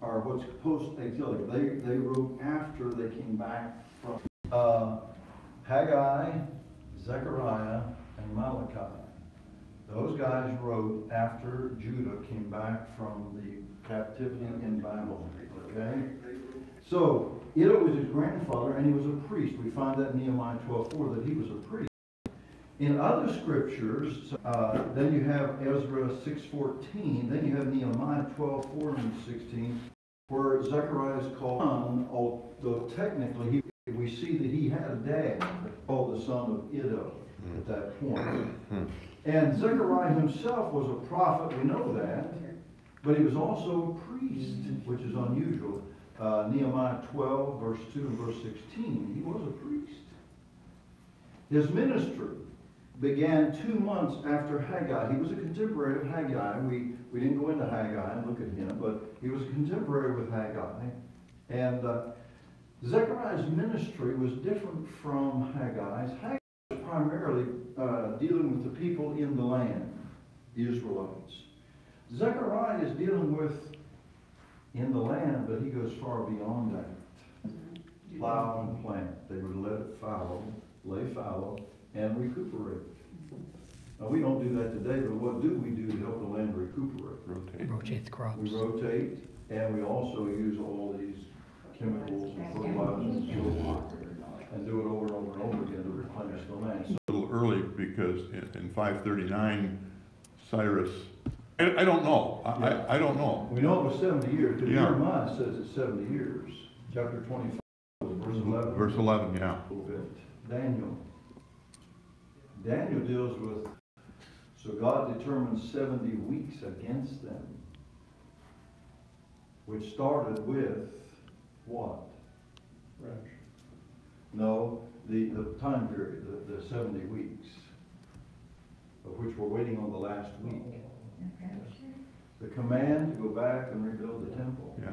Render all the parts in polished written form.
are what's post-exilic. They wrote after they came back from Haggai, Zechariah, and Malachi. Those guys wrote after Judah came back from the captivity in Babylon. Okay? So, Iddo was his grandfather, and he was a priest. We find that in Nehemiah 12:4 that he was a priest. In other scriptures, then you have Ezra 6:14, then you have Nehemiah 12:4-16, where Zechariah is called son, although technically we see that he had a dad called the son of Iddo at that point. And Zechariah himself was a prophet, we know that, but he was also a priest, which is unusual. Nehemiah 12, verse 2 and verse 16, he was a priest. His ministry began 2 months after Haggai. He was a contemporary of Haggai. We didn't go into Haggai and look at him, but he was a contemporary with Haggai. And Zechariah's ministry was different from Haggai's. Haggai was primarily dealing with the people in the land, the Israelites. Zechariah is dealing with in the land, but he goes far beyond that. Plow and plant. They would let it fallow, lay fallow, and recuperate. Now, we don't do that today, but what do we do to help the land recuperate? Rotate the crops. We rotate, and we also use all these chemicals and fertilizers and do it over and over and over again to replenish the land. A little early because in 539, Cyrus, I don't know. I don't know. We know it was 70 years, because Yeah. Jeremiah says it's 70 years. Chapter 25, verse 11. Verse 11, yeah. A little bit. Daniel deals with, so God determines 70 weeks against them, which started with what? No, the time period, the 70 weeks, of which we're waiting on the last week. The command to go back and rebuild the temple. Yeah.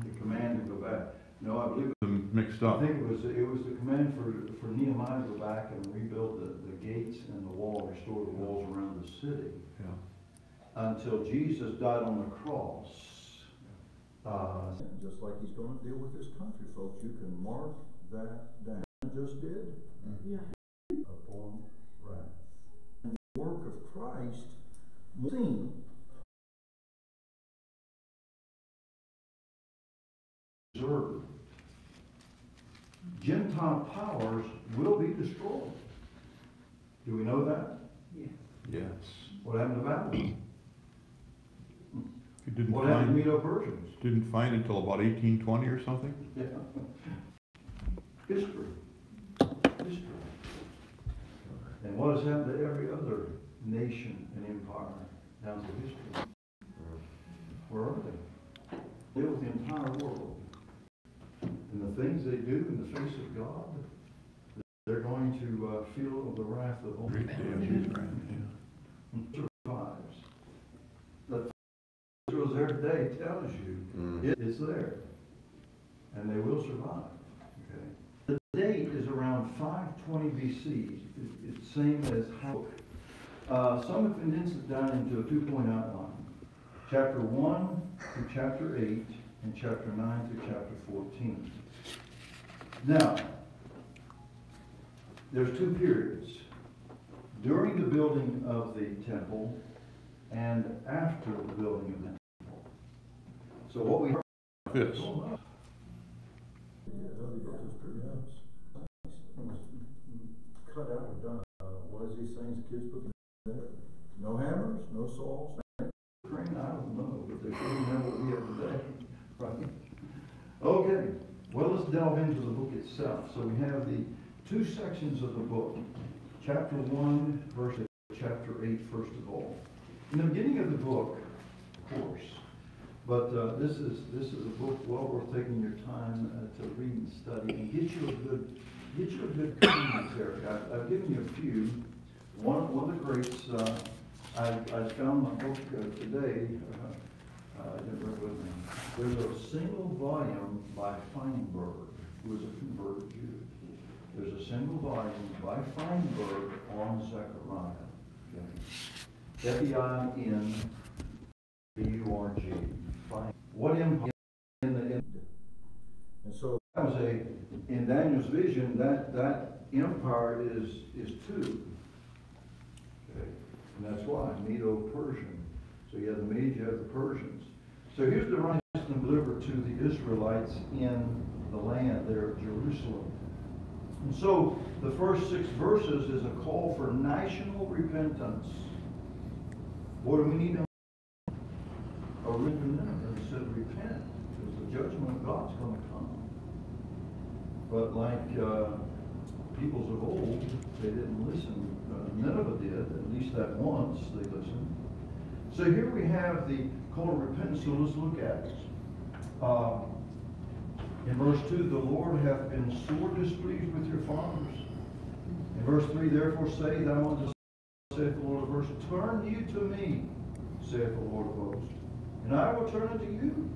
The command to go back. No, I believe Mixed I up. think it was the command for Nehemiah to go back and rebuild the gates and the wall, restore the walls around the city. Yeah. Until Jesus died on the cross. Just like he's going to deal with this country, folks. You can mark that down. Just did. Yeah. Upon wrath. And the work of Christ seen. Observed. Gentile powers will be destroyed. Do we know that? Yes. What happened to Babylon? You didn't What happened to find, Medo-Persians? didn't find until about 1820 or something? Yeah. History. And what has happened to every other nation and empire down through history? Where are they? They live with the entire world. And the things they do in the face of God, they're going to feel the wrath of all Great day of his wrath, yeah. survives. The Israel's there today tells you it's there. And they will survive. Okay. The date is around 520 BC. It's the same as how some have condensed it down into a 2-point outline. Chapter 1 through chapter 8 and chapter 9 through chapter 14. Now, there's 2 periods. During the building of the temple and after the building of the temple. So what we heard This. Cut out or done. What is these things kids put in there? No hammers, no saws. Crane, I don't know, but they shouldn't have what we have today. Right? Okay. Well, let's delve into the book itself. So we have the 2 sections of the book. Chapter 1, verse 8, chapter 8, first of all. In the beginning of the book, of course, but this is a book well worth taking your time to read and study and get you a good commentary. I've given you a few. One of the greats, I found my book today. I didn't bring it with me. There's a single volume by Feinberg, who is a converted Jew. There's a single volume by Feinberg on Zechariah. Okay. Feinberg. What empire in the end? And so that was in Daniel's vision, that empire is two. Okay? And that's why, Medo-Persian. So you have the Medes, you have the Persians. So here's the righteousness delivered to the Israelites in the land there at Jerusalem. And so the first 6 verses is a call for national repentance. What do we need to repent? It said repent, because the judgment of God's going to come. But like peoples of old, they didn't listen. Nineveh did, at least that once they listened. So here we have the call to repentance, so let's look at it. In verse 2, the Lord hath been sore displeased with your fathers. In verse 3, therefore say thou unto saith the Lord of hosts, turn ye to me, saith the Lord of hosts, and I will turn unto you.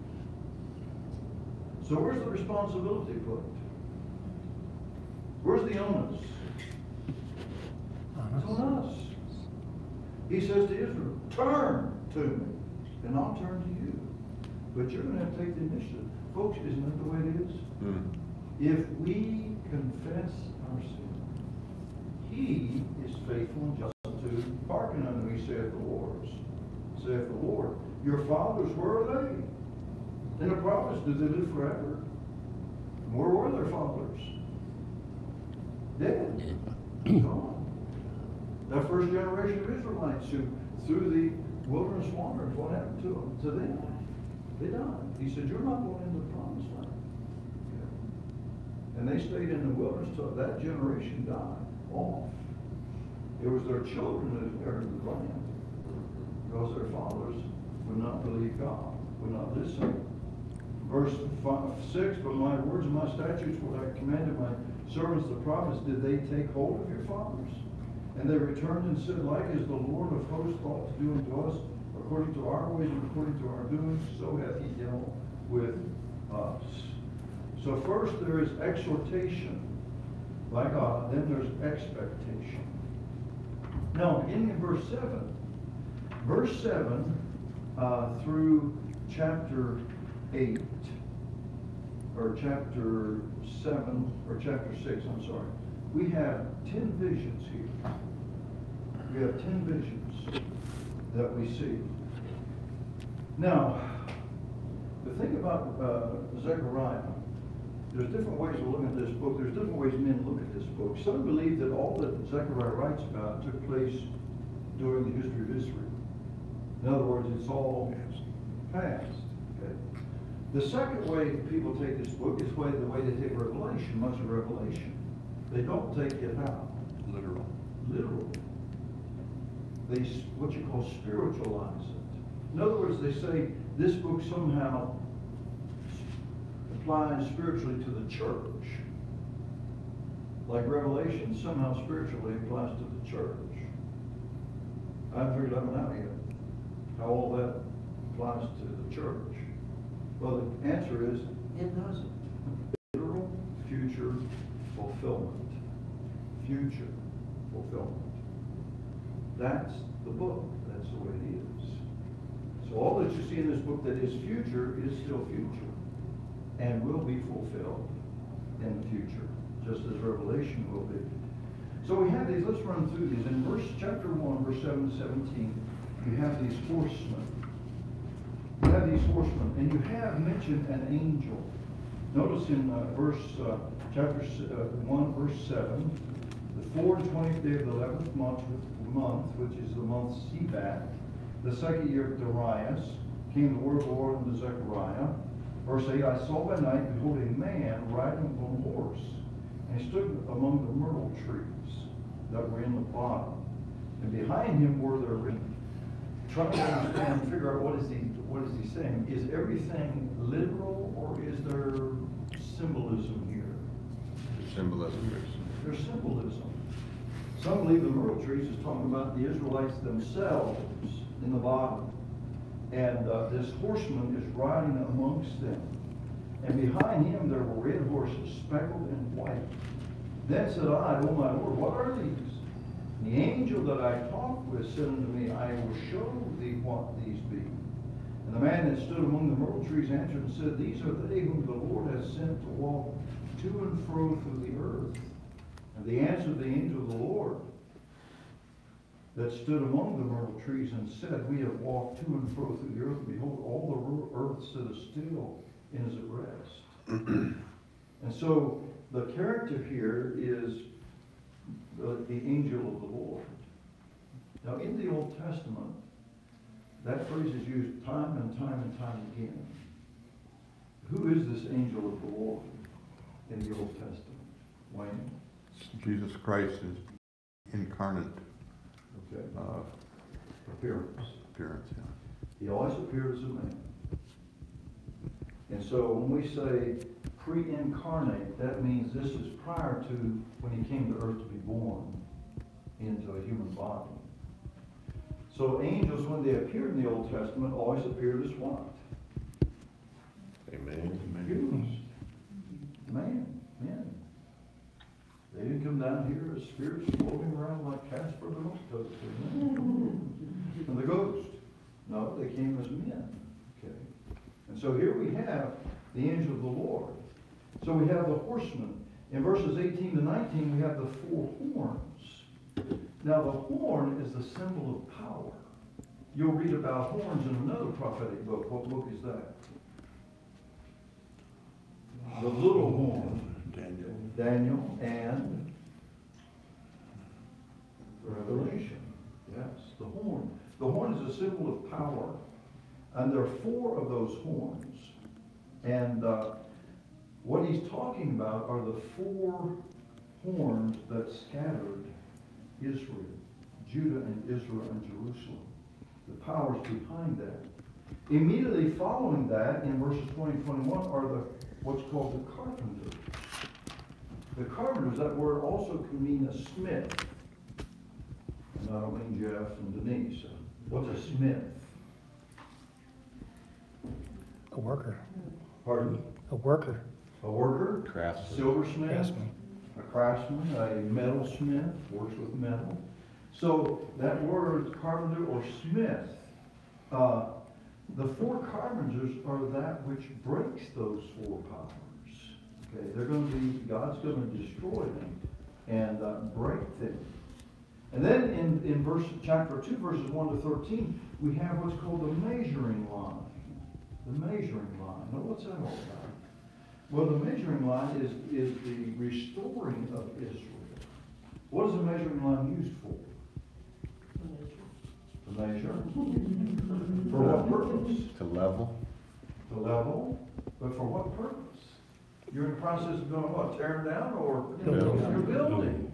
So where's the responsibility put? Where's the onus? It's on us. He says to Israel, turn to me, and I'll turn to you. But you're going to have to take the initiative. Folks, isn't that the way it is? If we confess our sin, He is faithful and just to hearken unto me, saith the Lord. Saith the Lord. Your fathers, where are they? In the promise, did they live forever? Where were their fathers? Dead. Gone. That first generation of Israelites who, through the wilderness wanderings, what happened to them? To them. They died. He said, you're not going into the promised land. Okay. And they stayed in the wilderness till that generation died off. It was their children that inherited the land, because their fathers would not believe God, would not listen. Verse 6, but my words and my statutes, what I commanded my servants the prophets, did they take hold of your fathers? And they returned and said, like as the Lord of hosts thought to do unto us, according to our ways and according to our doings, so hath he dealt with us. So first there is exhortation by God, then there's expectation. Now, beginning in verse 7 through chapter 8, or chapter 7, or chapter 6, I'm sorry, we have 10 visions here. We have 10 visions that we see. Now, the thing about Zechariah, there's different ways of looking at this book. There's different ways men look at this book. Some believe that all that Zechariah writes about took place during the history of Israel. In other words, it's all past. Okay? The second way people take this book is the way they take Revelation, much of Revelation. They don't take it how? Literal. Literal. They, what you call, spiritualize it. In other words, they say this book somehow applies spiritually to the church. Like Revelation somehow spiritually applies to the church. I haven't figured that one out yet. How all that applies to the church. Well, the answer is, it doesn't. Literal, future, fulfillment. Future, fulfillment. That's the book. That's the way it is. So all that you see in this book that is future is still future and will be fulfilled in the future, just as Revelation will be. So we have these, let's run through these. In chapter 1, verse 7 to 17, you have these horsemen. You have these horsemen, and you have mentioned an angel. Notice in chapter 1, verse 7, the 24th day of the 11th month, which is the month Sebat, the second year of Darius, came the word of the Lord unto Zechariah. Verse 8, I saw by night, behold, a man riding upon a horse, and he stood among the myrtle trees that were in the bottom. And behind him were there written. Trying to understand, figure out what is he saying. Is everything literal, or is there symbolism here? Symbolism. There's symbolism. Some believe the myrtle trees is talking about the Israelites themselves in the bottom. And this horseman is riding amongst them. And behind him there were red horses, speckled and white. Then said I, O my Lord, what are these? And the angel that I talked with said unto me, I will show thee what these be. And the man that stood among the myrtle trees answered and said, These are they whom the Lord has sent to walk to and fro through the earth. And they answered the angel of the Lord that stood among the myrtle trees and said, We have walked to and fro through the earth, and behold, all the earth sitteth still and is at rest. And so the character here is the angel of the Lord. Now in the Old Testament, that phrase is used time and time and time again. Who is this angel of the Lord in the Old Testament? Wayne? Jesus Christ is incarnate Okay. Appearance. appearance, yeah. He always appeared as a man. And so when we say pre-incarnate, that means this is prior to when he came to earth to be born into a human body. So angels, when they appeared in the Old Testament, always appeared as what? Amen. Humans. Men. They didn't come down here as spirits floating around like Casper the Octopus and the ghost. No, they came as men. Okay. And so here we have the angel of the Lord. So we have the horsemen. In verses 18 to 19, we have the four horns. Now the horn is the symbol of power. You'll read about horns in another prophetic book. What book is that? The little horn. Daniel and Revelation. Yes, the horn. The horn is a symbol of power. And there are four of those horns. And what he's talking about are the four horns that scattered Israel, Judah and Israel and Jerusalem. The powers behind that. Immediately following that, in verses 20 and 21, are what's called the carpenters. The carpenters, that word also can mean a smith. And I don't mean Jeff and Denise. What's a smith? A worker. Pardon? A worker. A worker? Craftsman. Silversmith? Craftsman. A craftsman, a metalsmith, works with metal. So that word, carpenter or smith, the four carpenters are that which breaks those four powers. Okay, God's going to destroy them and break them. And then in chapter 2, verses 1 to 13, we have what's called the measuring line. The measuring line. Now, what's that all about? Well, the measuring line is the restoring of Israel. What is the measuring line used for? To measure. For what purpose? To level. To level. But for what purpose? You're in the process of going what? Tearing down or Building. you're building.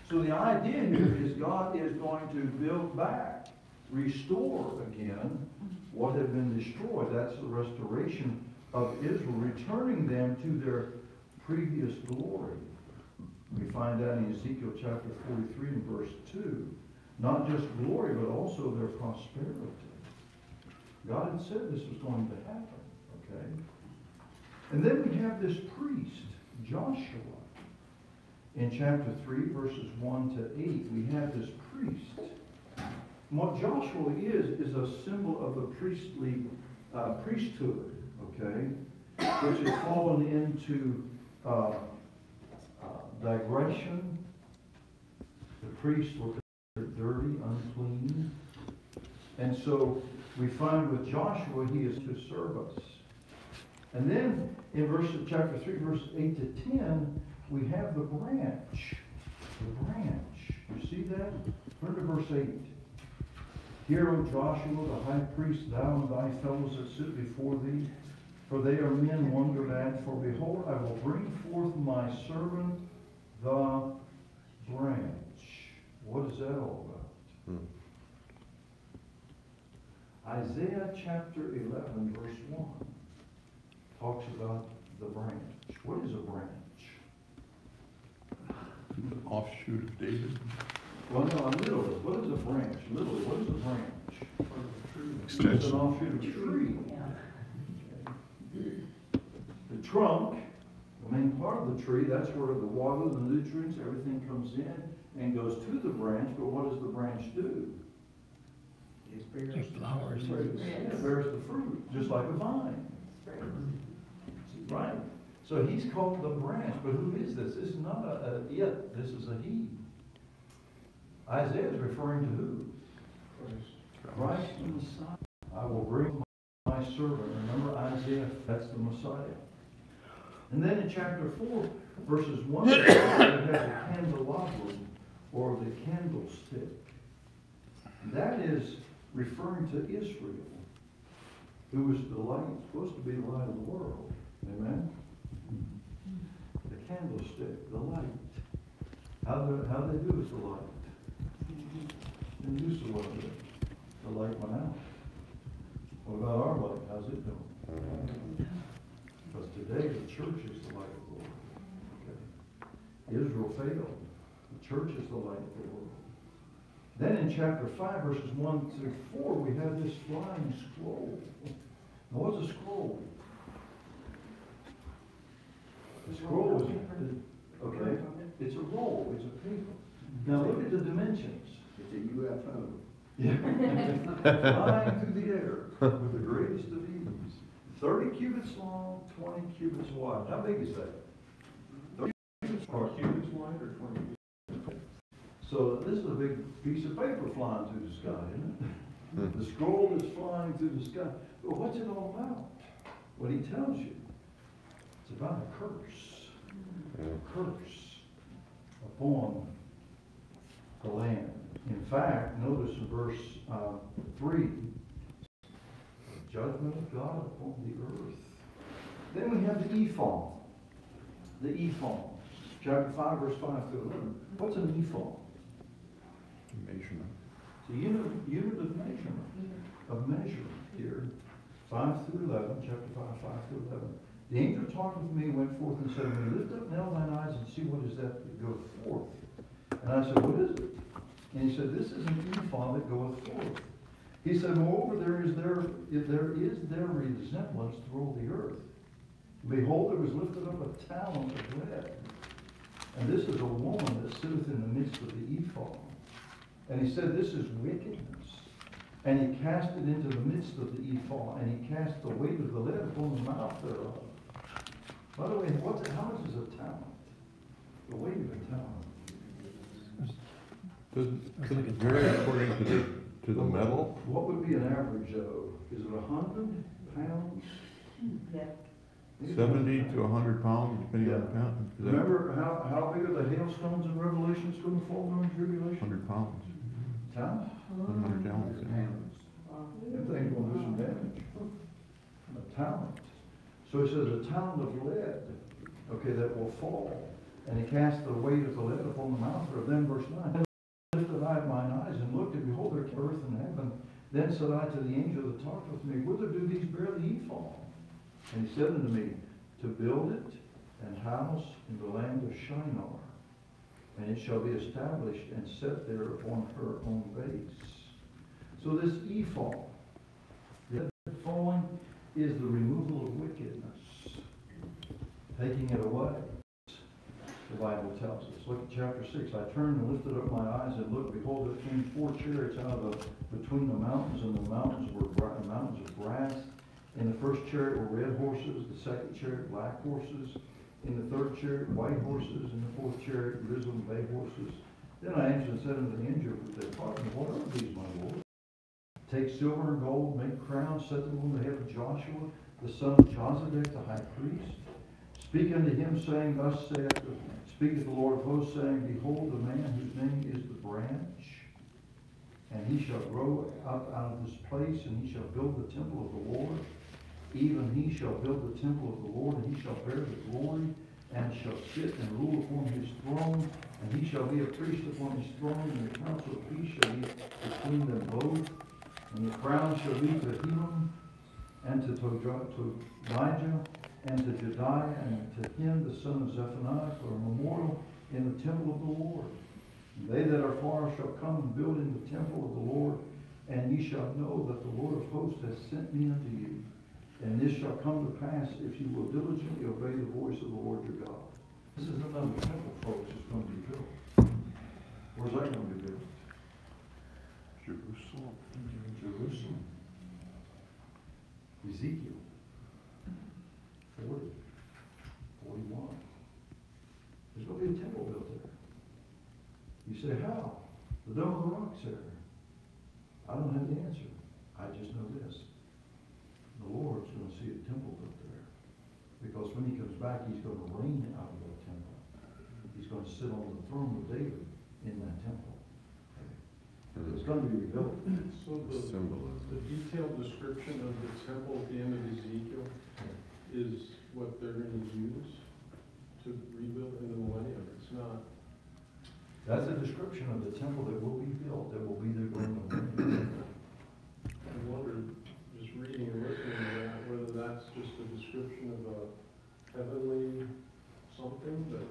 So the idea here is God is going to build back, restore again what had been destroyed. That's the restoration of Israel, returning them to their previous glory. We find that in Ezekiel chapter 43 and verse 2. Not just glory, but also their prosperity. God had said this was going to happen. Okay? And then we have this priest, Joshua. In chapter 3, verses 1 to 8, we have this priest. And what Joshua is a symbol of the priestly priesthood, okay, which has fallen into digression. The priests were considered dirty, unclean. And so we find with Joshua, he is to serve us. And then in chapter 3, verses 8 to 10, we have the branch. The branch. You see that? Turn to verse 8. Hear, O Joshua, the high priest, thou and thy fellows that sit before thee, for they are men wondered at. For behold, I will bring forth my servant, the branch. What is that all about? Isaiah chapter 11, verse 1 talks about the branch. What is a branch? An offshoot of David. Well, no, literally, what is a branch? Literally, what is a branch? It's Extension. an offshoot of a tree. The trunk, the main part of the tree, that's where the water, the nutrients, everything comes in and goes to the branch. But what does the branch do? It Like flowers. It bears the fruit, just like a vine. Right? So he's called the branch, but who is this? This is not a it, this is a he. Isaiah is referring to who? Christ the Messiah. I will bring my servant. Remember Isaiah, that's the Messiah. And then in chapter 4, verses 1 to 5, we have the candelabrum, or the candlestick. That is referring to Israel, who is the light, supposed to be the light of the world. Amen? The candlestick, the light. How they do is the light. And use the word. The light went out. What about our light? How's it doing? Because today the church is the light of the world. Okay. Israel failed. The church is the light of the world. Then in chapter 5, verses 1 through 4, we have this flying scroll. Now what's a scroll? A scroll is, okay, it's a roll, it's a paper. Now look at the dimensions. It's a UFO. Yeah. Flying through the air with the greatest of ease. 30 cubits long, 20 cubits wide. How big is that? 30 cubits wide or 20 cubits? So this is a big piece of paper flying through the sky, isn't it? The scroll is flying through the sky. But what's it all about? What he tells you. It's about a curse. A curse upon the land. In fact, notice in verse 3, the judgment of God upon the earth. Then we have the ephah. The ephah. Chapter 5, verse 5 through 11. What's an ephah? Measurement. It's a unit of measurement. Of measure here. 5 through 11, chapter 5, 5 through 11. The angel talked with me, went forth and said to me, lift up now thine eyes and see what is that goeth forth. And I said, what is it? And he said, this is an ephah that goeth forth. He said, moreover, there is their resemblance through the earth. Behold, there was lifted up a talent of lead. And this is a woman that sitteth in the midst of the ephah. And he said, this is wickedness. And he cast it into the midst of the ephah, and he cast the weight of the lead upon the mouth thereof. By the way, how much is a talent? The weight of a talent. Does it vary according to the metal? What would be an average, is it 100 pounds? 70 to 100 pounds, depending on the Yeah. pound. Is that Remember how big are the hailstones in Revelation is going to fall during tribulation? 100 pounds, Talent? 100 gallons. That thing's going to do some damage. A talent. So he says a talent of lead, okay, that will fall. And he cast the weight of the lead upon the mouth thereof. Then verse 9. Lifted I mine eyes and looked, and behold, there came earth and heaven. Then said I to the angel that talked with me, whither do these bear the ephah? And he said unto me, to build it and house in the land of Shinar. And it shall be established and set there upon her own base. So this ephah, the falling, is the removal of wickedness, taking it away. The Bible tells us. Look at chapter 6. I turned and lifted up my eyes and looked, behold, there came 4 chariots out of between the mountains, and the mountains were mountains of brass. In the first chariot were red horses, the second chariot black horses, in the third chariot white horses, in the fourth chariot grizzled bay horses. Then I answered and said unto the angel that taught me, what are these, my Lord? Take silver and gold, make crowns, set them on the head of Joshua, the son of Jozadak, the high priest. Speak unto him, saying, thus speaketh the Lord of hosts, saying, behold, the man whose name is the branch, and he shall grow up out of this place, and he shall build the temple of the Lord. Even he shall build the temple of the Lord, and he shall bear the glory, and shall sit and rule upon his throne, and he shall be a priest upon his throne, and the council of peace shall be between them both. And the crown shall be to him, and to Elijah, and to Jediah, and to him the son of Zephaniah, for a memorial in the temple of the Lord. And they that are far shall come and build in the temple of the Lord, and ye shall know that the Lord of hosts has sent me unto you. And this shall come to pass if you will diligently obey the voice of the Lord your God. This is another temple, folks, that's going to be built. Where's that going to be built? Jerusalem. Jerusalem. Ezekiel 40, 41. There's going to be a temple built there. You say, how? The Dome of the Rock's there. I don't have the answer. I just know this. The Lord's going to see a temple built there. Because when he comes back, he's going to reign out of that temple. He's going to sit on the throne of David in that temple. It's going to be rebuilt. So the detailed description of the temple at the end of Ezekiel is what they're going to use to rebuild in the millennium. It's not. That's a description of the temple that will be built, that will be there during the millennium. I wonder, just reading and listening to that, whether that's just a description of a heavenly something that.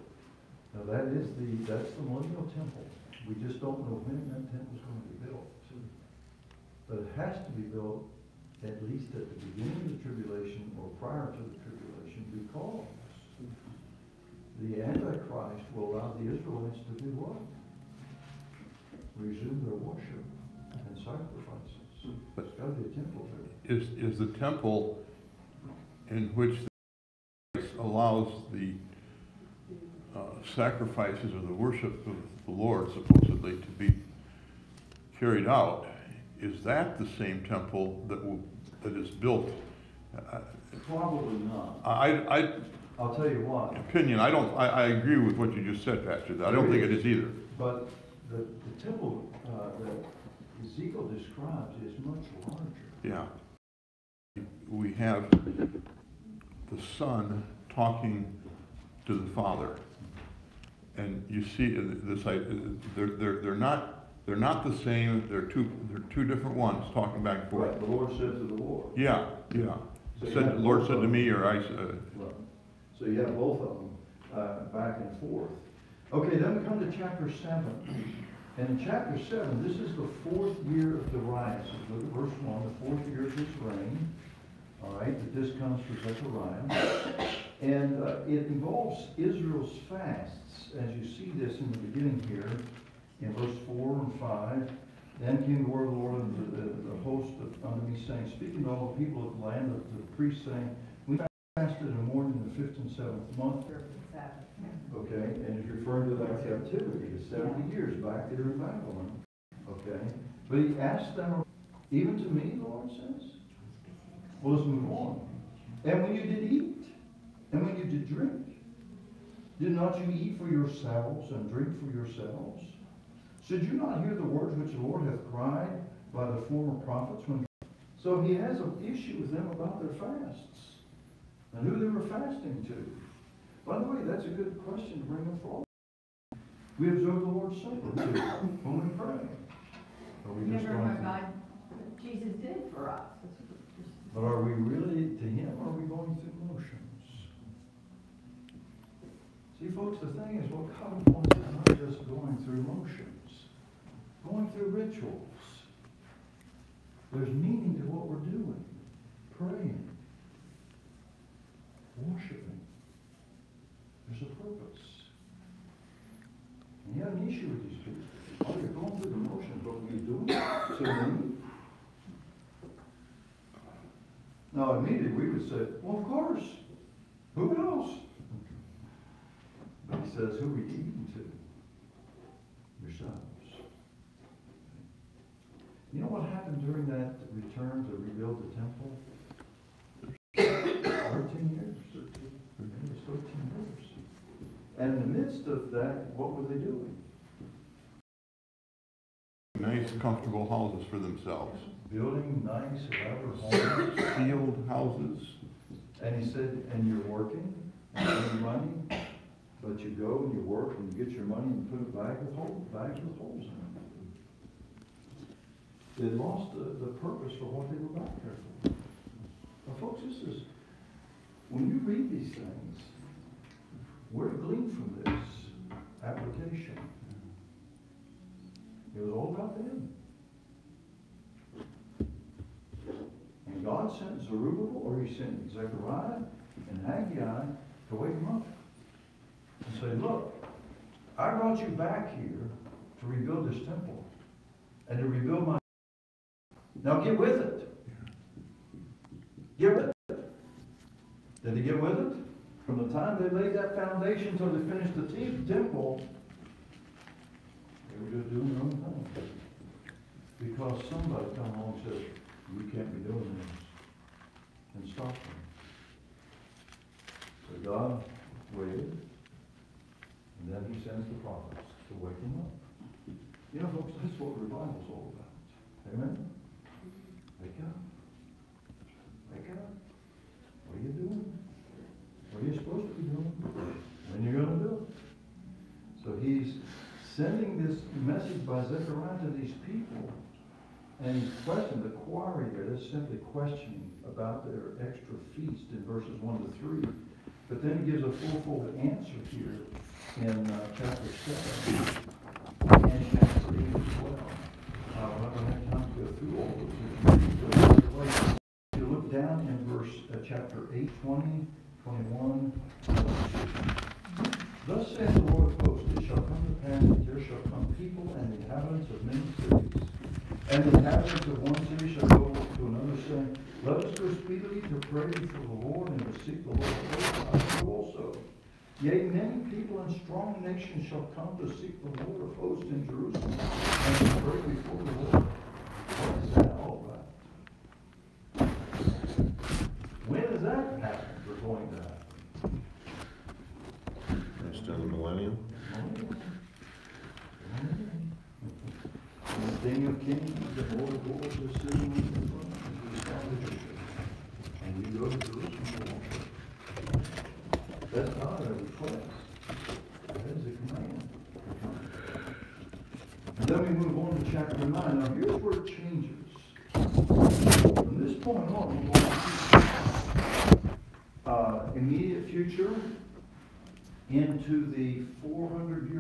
Now that's the millennial temple. We just don't know when that temple's going to be built. But it has to be built at least at the beginning of the tribulation or prior to the tribulation, because the Antichrist will allow the Israelites to do what? Resume their worship and sacrifices. But it's got to be a temple there. Is the temple in which allows the sacrifices or the worship of the Lord supposedly to be carried out, is that the same temple that is built? Probably not. I'll tell you what. Opinion, I agree with what you just said, Pastor. I don't think it is either. But the temple that Ezekiel describes is much larger. Yeah. We have the Son talking to the Father. And you see this, they're not the same. They're two different ones talking back and forth. Right, the Lord said to the Lord. Yeah. So The Lord said to me, or I said. Right. So you have both of them back and forth. Okay, then we come to chapter 7. And in chapter 7, this is the 4th year of Darius. Look at verse 1, the 4th year of his reign. All right, that this comes for Zechariah. And it involves Israel's fasts, as you see this in the beginning here, in verse 4 and 5. Then came the word of the Lord unto the host unto me, saying, speaking to all the people of the land, to the priests, saying, we fasted in the morning in the 5th and 7th month. Okay, and he's referring to that captivity, the 70 years back there in Babylon. Okay, but he asked them, even to me, the Lord says. Well, let's move on. And when you did eat, and when you did drink, did not you eat for yourselves and drink for yourselves? Should you not hear the words which the Lord hath cried by the former prophets? So he has an issue with them about their fasts and who they were fasting to. By the way, that's a good question to bring up for all. We observe the Lord's Supper too when we pray. Remember what God, Jesus did for us. But are we really to Him, or are we going through motions? See, folks, the thing is, what God wants is not just going through motions, going through rituals. There's meaning to what we're doing. Praying. Worshiping. There's a purpose. And you have an issue with these people. Oh, you're going through the motions, but what are you doing? So me? Now, immediately we would say, well, of course. Who else? But he says, who are we eating to? Yourselves. You know what happened during that return to rebuild the temple? 13 years. It was 13 years. And in the midst of that, what were they doing? Nice, comfortable houses for themselves. Building nice, elaborate homes. Field houses. And he said, and you're working, and you earn money, but you go and you work and you get your money and put it bags with holes in it. They lost the purpose for what they were back there for. Now, folks, this is, when you read these things, we're to glean from this application. It was all about them. And God sent Zerubbabel, or he sent Zechariah and Haggai to wake them up and say, look, I brought you back here to rebuild this temple and to rebuild my Now get with it. Get with it. Did he get with it? From the time they laid that foundation until they finished the temple, they were just doing their own thing. Because somebody come along and said, you can't be doing this, and stop them. So God waited, and then he sends the prophets to wake them up. You know, folks, that's what revival's all about. Amen? Wake up. Wake up. What are you doing? What are you supposed to be doing? When you're going to do it. So he's sending this message by Zechariah to these people, and he's questioning the quarry there. They're simply questioning about their extra feast in verses 1 to 3. But then he gives a fourfold answer here in chapter 7 and chapter 8 as well. I don't have time to go through all those. If you look down in chapter 8, 20, 21. Thus saith the Lord of hosts, it shall come to pass that there shall come people and the inhabitants of many cities, and the inhabitants of one city shall go to another, saying, let us go speedily to pray before the Lord and to seek the Lord of hosts. I will also. Yea, many people and strong nations shall come to seek the Lord of hosts in Jerusalem, and to pray before the Lord. What is that all about? When is that happening? We're going to happen. That's done the millennium. And the King of Kings, the Lord of Lords, is sitting on the throne, is established. And you go to Jerusalem to worship. That's not a request. That is a command. And then we move on to chapter 9. Now here's where it changes. From this point on, we're going to immediate future into the 400